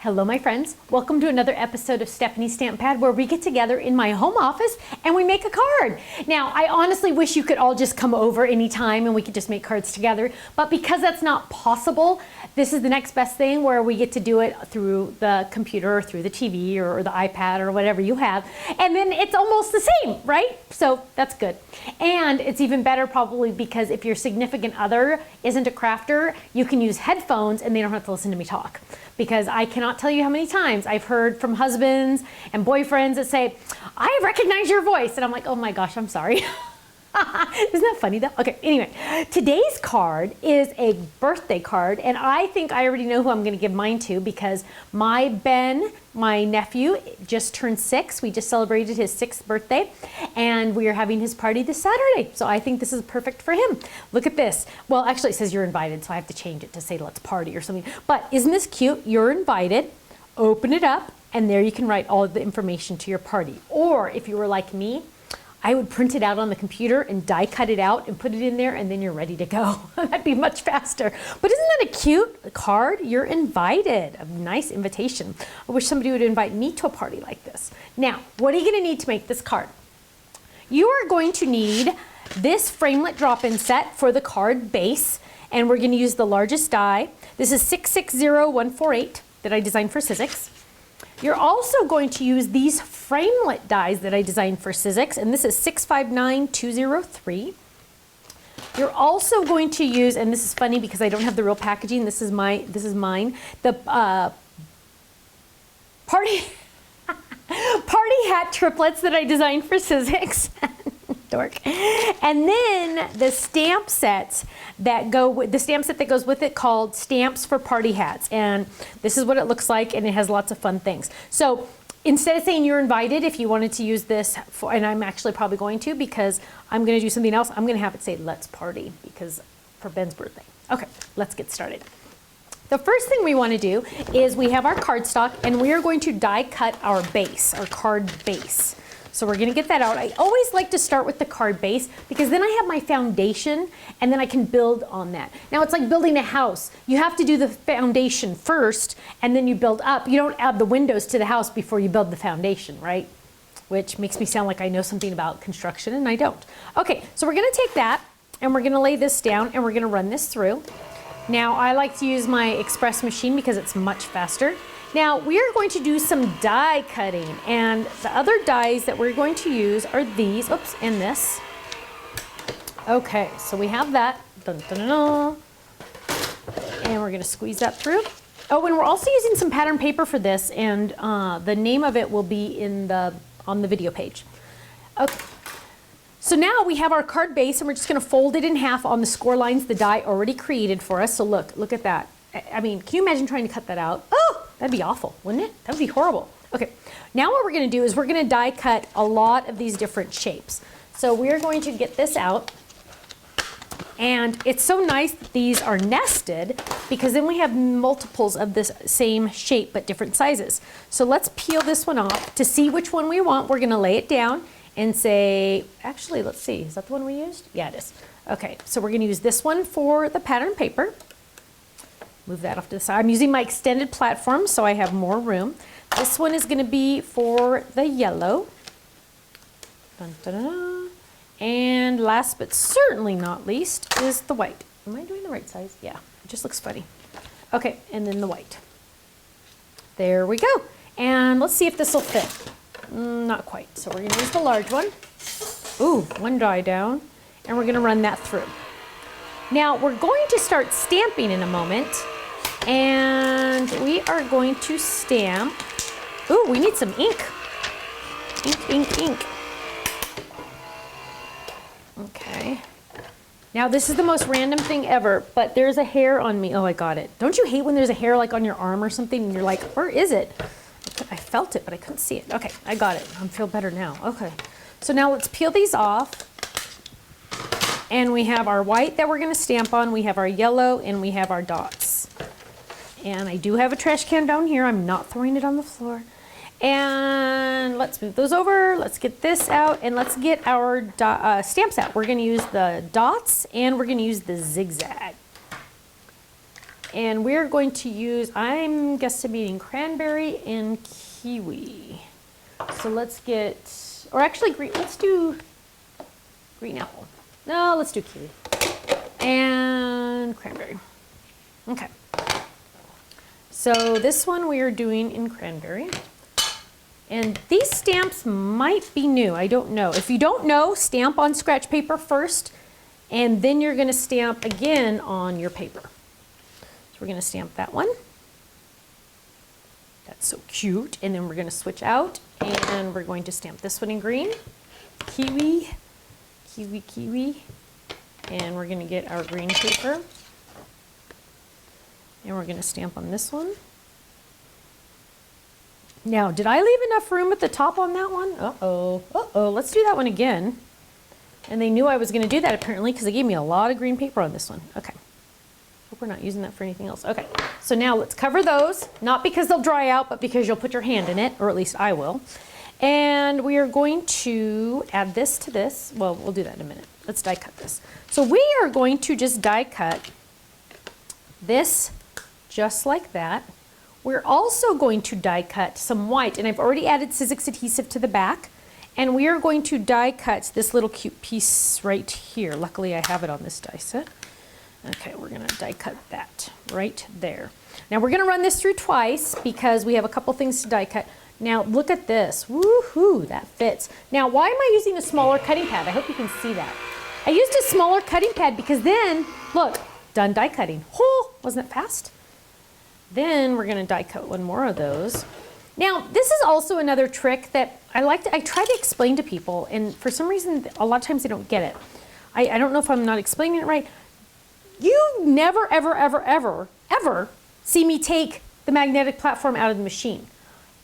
Hello my friends, welcome to another episode of Stephanie's Stamp Pad where we get together in my home office and we make a card. Now I honestly wish you could all just come over anytime and we could just make cards together, but because that's not possible, this is the next best thing where we get to do it through the computer or through the TV or the iPad or whatever you have, and then it's almost the same, right? So that's good. And it's even better probably because if your significant other isn't a crafter, you can use headphones and they don't have to listen to me talk. Because I cannot tell you how many times I've heard from husbands and boyfriends that say, I recognize your voice. And I'm like, oh my gosh, I'm sorry. Isn't that funny though? Okay, anyway, today's card is a birthday card, and I think I already know who I'm gonna give mine to because my Ben, my nephew, just turned 6. We just celebrated his 6th birthday, and we are having his party this Saturday. So I think this is perfect for him. Look at this. Well, actually it says you're invited, so I have to change it to say let's party or something. But isn't this cute? You're invited. Open it up, and there you can write all of the information to your party. Or if you were like me, I would print it out on the computer and die cut it out and put it in there, and then you're ready to go. That'd be much faster. But isn't that a cute card? You're invited. A nice invitation. I wish somebody would invite me to a party like this. Now, what are you gonna need to make this card? You are going to need this framelit drop-in set for the card base, and we're gonna use the largest die. This is 660148 that I designed for Sizzix. You're also going to use these framelit dies that I designed for Sizzix, and this is 659203. You're also going to use, and this is funny because I don't have the real packaging, this is mine, the party hat triplets that I designed for Sizzix. Dork. And then the stamp sets that go with the stamp set that goes with it called Stamps for Party Hats. And this is what it looks like, and it has lots of fun things. So instead of saying you're invited, if you wanted to use this for, and I'm actually probably going to because I'm going to do something else, I'm going to have it say let's party because for Ben's birthday. Okay, let's get started. The first thing we want to do is we have our cardstock, and we are going to die cut our base, our card base. So we're gonna get that out. I always like to start with the card base because then I have my foundation and then I can build on that. Now it's like building a house. You have to do the foundation first and then you build up. You don't add the windows to the house before you build the foundation, right? Which makes me sound like I know something about construction, and I don't. Okay, so we're gonna take that and we're gonna lay this down and we're gonna run this through. Now I like to use my express machine because it's much faster. Now we are going to do some die cutting, and the other dies that we're going to use are these, oops, and this. Okay, so we have that, dun, dun, dun, dun. And we're gonna squeeze that through. Oh, and we're also using some pattern paper for this, and the name of it will be on the video page. Okay, so now we have our card base, and we're just gonna fold it in half on the score lines the die already created for us. So look at that. I mean, can you imagine trying to cut that out? Oh, that'd be awful, wouldn't it? That would be horrible. Okay, now what we're gonna do is we're gonna die cut a lot of these different shapes. So we're going to get this out, and it's so nice that these are nested because then we have multiples of this same shape but different sizes. So let's peel this one off to see which one we want. We're gonna lay it down and say, actually, let's see, is that the one we used? Yeah, it is. Okay, so we're gonna use this one for the pattern paper. Move that off to the side. I'm using my extended platform so I have more room. This one is going to be for the yellow. Dun, dun, dun, dun. And last but certainly not least is the white. Am I doing the right size? Yeah, it just looks funny. Okay, and then the white. There we go. And let's see if this will fit. Not quite. So we're going to use the large one. Ooh, one die down. And we're going to run that through. Now we're going to start stamping in a moment, and we are going to stamp. Ooh, we need some ink. Ink, ink, ink. Okay. Now this is the most random thing ever, but there's a hair on me. Oh, I got it. Don't you hate when there's a hair like on your arm or something and you're like, where is it? I felt it, but I couldn't see it. Okay, I got it. I feel better now. Okay. So now let's peel these off. And we have our white that we're going to stamp on, we have our yellow, and we have our dots. And I do have a trash can down here. I'm not throwing it on the floor. And let's move those over. Let's get this out, and let's get our stamps out. We're going to use the dots, and we're going to use the zigzag. And we're going to use, I'm guesstimating cranberry and kiwi. So let's get, or actually green, let's do green apple. No, let's do kiwi. And cranberry. Okay. So this one we are doing in cranberry. And these stamps might be new, I don't know. If you don't know, stamp on scratch paper first, and then you're gonna stamp again on your paper. We're going to stamp that one. That's so cute. And then we're going to switch out and we're going to stamp this one in green. Kiwi, kiwi, kiwi. And we're going to get our green paper. And we're going to stamp on this one. Now, did I leave enough room at the top on that one? Uh-oh, uh-oh. Let's do that one again. And they knew I was going to do that apparently because they gave me a lot of green paper on this one. Okay. Hope we're not using that for anything else. Okay, so now let's cover those, not because they'll dry out, but because you'll put your hand in it, or at least I will. And we are going to add this to this. Well, we'll do that in a minute. Let's die cut this. So we are going to just die cut this just like that. We're also going to die cut some white, and I've already added Sizzix adhesive to the back. And we are going to die cut this little cute piece right here. Luckily, I have it on this die set. Okay, we're going to die cut that right there. Now we're going to run this through twice because we have a couple things to die cut. Now look at this. Woohoo, that fits. Now why am I using a smaller cutting pad? I hope you can see that. I used a smaller cutting pad because then, look, done die cutting. Oh, wasn't it fast? Then we're going to die cut one more of those. Now this is also another trick that I try to explain to people, and for some reason a lot of times they don't get it. I don't know if I'm not explaining it right. You never, ever, ever, ever, ever see me take the magnetic platform out of the machine.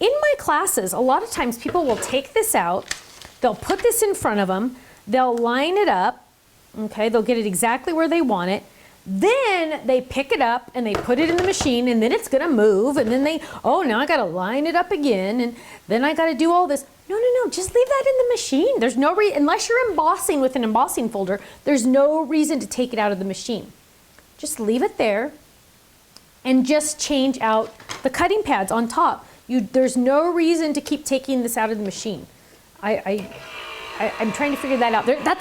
In my classes, a lot of times people will take this out, they'll put this in front of them, they'll line it up, okay, they'll get it exactly where they want it, then they pick it up and they put it in the machine and then it's gonna move and then now I gotta line it up again and then I gotta do all this. No, just leave that in the machine. There's no reason, unless you're embossing with an embossing folder, there's no reason to take it out of the machine. Just leave it there and just change out the cutting pads on top. There's no reason to keep taking this out of the machine. I'm trying to figure that out. That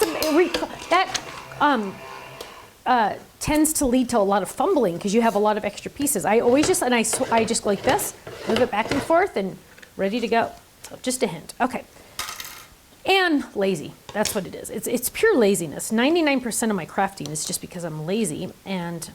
tends to lead to a lot of fumbling because you have a lot of extra pieces. I just go like this, move it back and forth and ready to go. So just a hint. Okay. And lazy, that's what it is. It's pure laziness. 99% of my crafting is just because I'm lazy and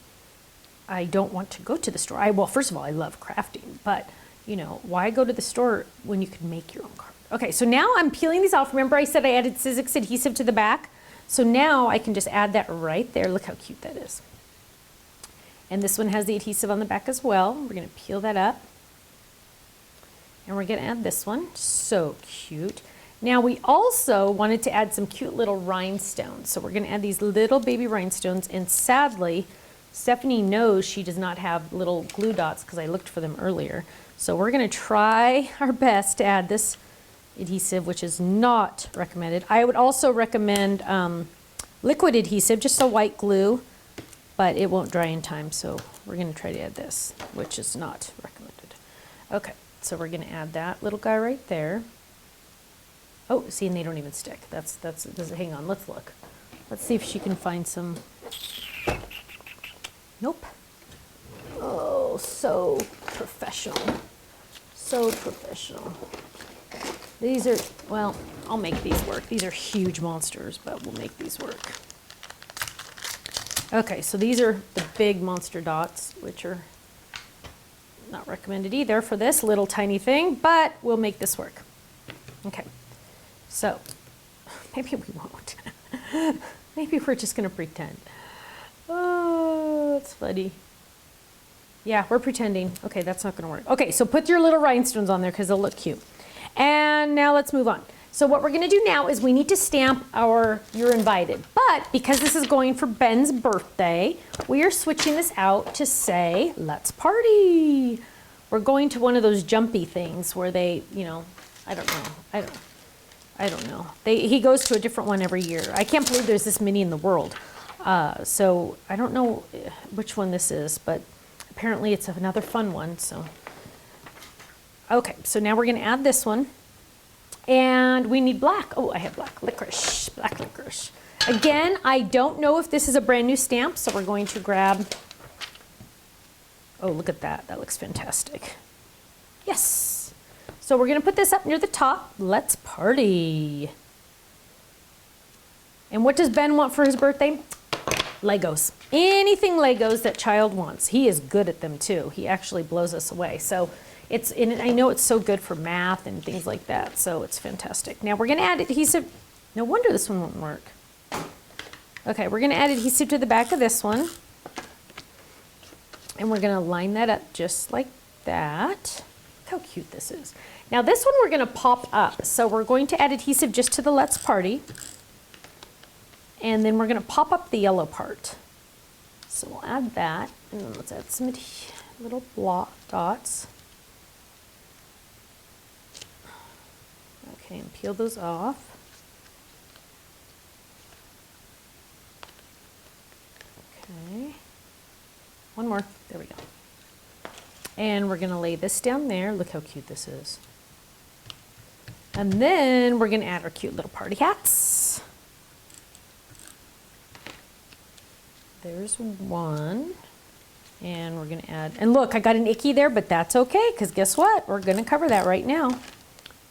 I don't want to go to the store. Well, first of all, I love crafting, but you know, why go to the store when you can make your own card? Okay, so now I'm peeling these off. Remember I said I added Sizzix adhesive to the back? So now I can just add that right there. Look how cute that is. And this one has the adhesive on the back as well. We're gonna peel that up. And we're gonna add this one. So cute. Now we also wanted to add some cute little rhinestones. So we're gonna add these little baby rhinestones, and sadly, Stephanie knows she does not have little glue dots because I looked for them earlier. So we're gonna try our best to add this adhesive, which is not recommended. I would also recommend liquid adhesive, just a white glue, but it won't dry in time. So we're gonna try to add this, which is not recommended. Okay, so we're gonna add that little guy right there. Oh, see, and they don't even stick. Hang on, let's look. Let's see if she can find some. Nope. Oh, so professional. So professional. These are, well, I'll make these work. These are huge monsters, but we'll make these work. Okay, so these are the big monster dots, which are not recommended either for this little tiny thing, but we'll make this work. Okay. So, maybe we won't. Maybe we're just going to pretend. Oh, that's funny. Yeah, we're pretending. Okay, that's not going to work. Okay, so put your little rhinestones on there because they'll look cute. And now let's move on. So what we're going to do now is we need to stamp our You're Invited. But because this is going for Ben's birthday, we are switching this out to say, let's party. We're going to one of those jumpy things where they, you know, I don't know. He goes to a different one every year. I can't believe there's this many in the world. So I don't know which one this is, but apparently it's another fun one, so. Okay, so now we're gonna add this one. And we need black. Oh, I have black licorice, black licorice. Again, I don't know if this is a brand new stamp, so we're going to grab, oh, look at that. That looks fantastic. Yes. So we're gonna put this up near the top. Let's party. And what does Ben want for his birthday? Legos. Anything Legos that child wants. He is good at them too. He actually blows us away. So it's, and I know it's so good for math and things like that. So it's fantastic. Now we're gonna add adhesive. No wonder this one won't work. Okay, we're gonna add adhesive to the back of this one. And we're gonna line that up just like that. Look how cute this is. Now this one we're gonna pop up. So we're going to add adhesive just to the Let's Party. And then we're gonna pop up the yellow part. So we'll add that, and then let's add some little block dots. Okay, and peel those off. Okay, one more, there we go. And we're gonna lay this down there. Look how cute this is. And then we're gonna add our cute little party hats. There's one, and we're gonna add, and look, I got an icky there, but that's okay, because guess what? We're gonna cover that right now.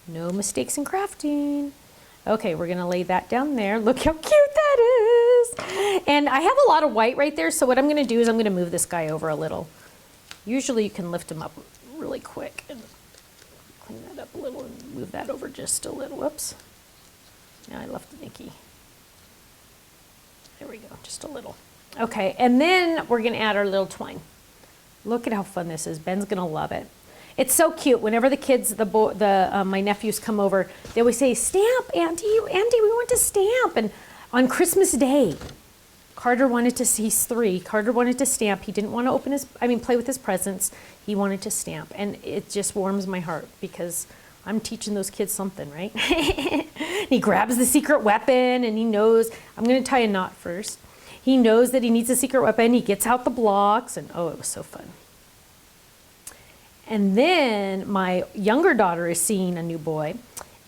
No mistakes in crafting. Okay, we're gonna lay that down there. Look how cute that is. And I have a lot of white right there, so what I'm gonna do is I'm gonna move this guy over a little. Usually you can lift him up really quick and clean that up a little and move that over just a little. Whoops. Now I left an icky. There we go, just a little. Okay, and then we're gonna add our little twine. Look at how fun this is. Ben's gonna love it. It's so cute. Whenever the kids, my nephews come over, they always say, "Stamp, Auntie, Auntie, we want to stamp." And on Christmas Day, Carter wanted to. He's 3. Carter wanted to stamp. He didn't want to play with his presents. He wanted to stamp, and it just warms my heart because I'm teaching those kids something, right? He grabs the secret weapon, and he knows. I'm gonna tie a knot first. He knows that he needs a secret weapon. He gets out the blocks, and oh, it was so fun. And then my younger daughter is seeing a new boy,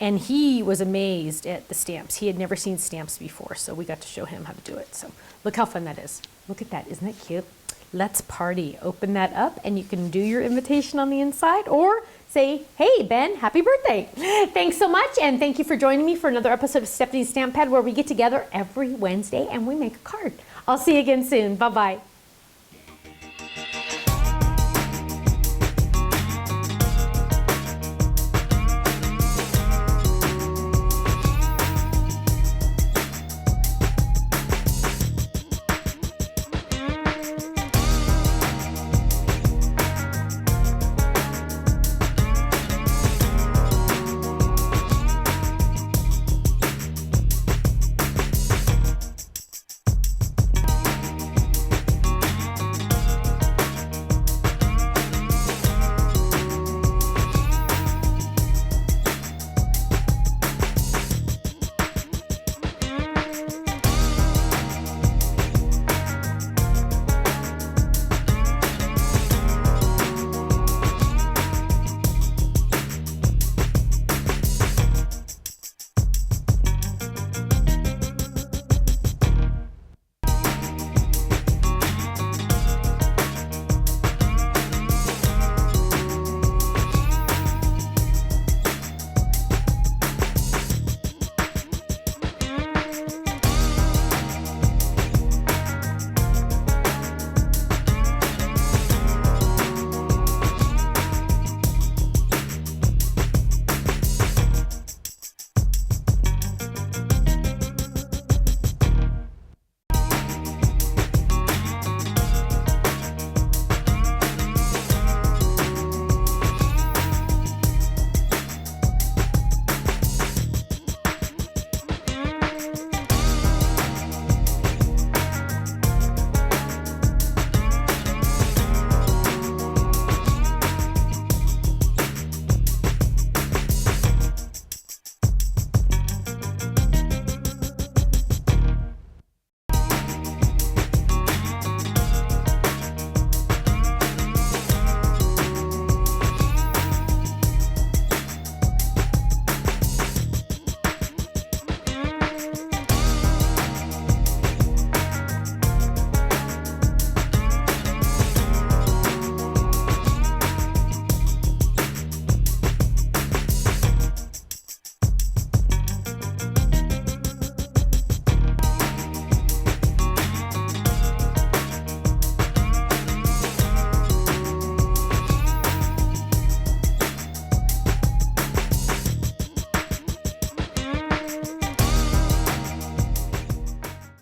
and he was amazed at the stamps. He had never seen stamps before, so we got to show him how to do it. So look how fun that is. Look at that, isn't that cute? Let's party. Open that up, and you can do your invitation on the inside, or say, "Hey, Ben, happy birthday." Thanks so much, and thank you for joining me for another episode of Stephanie's Stamp Pad, where we get together every Wednesday and we make a card. I'll see you again soon. Bye-bye.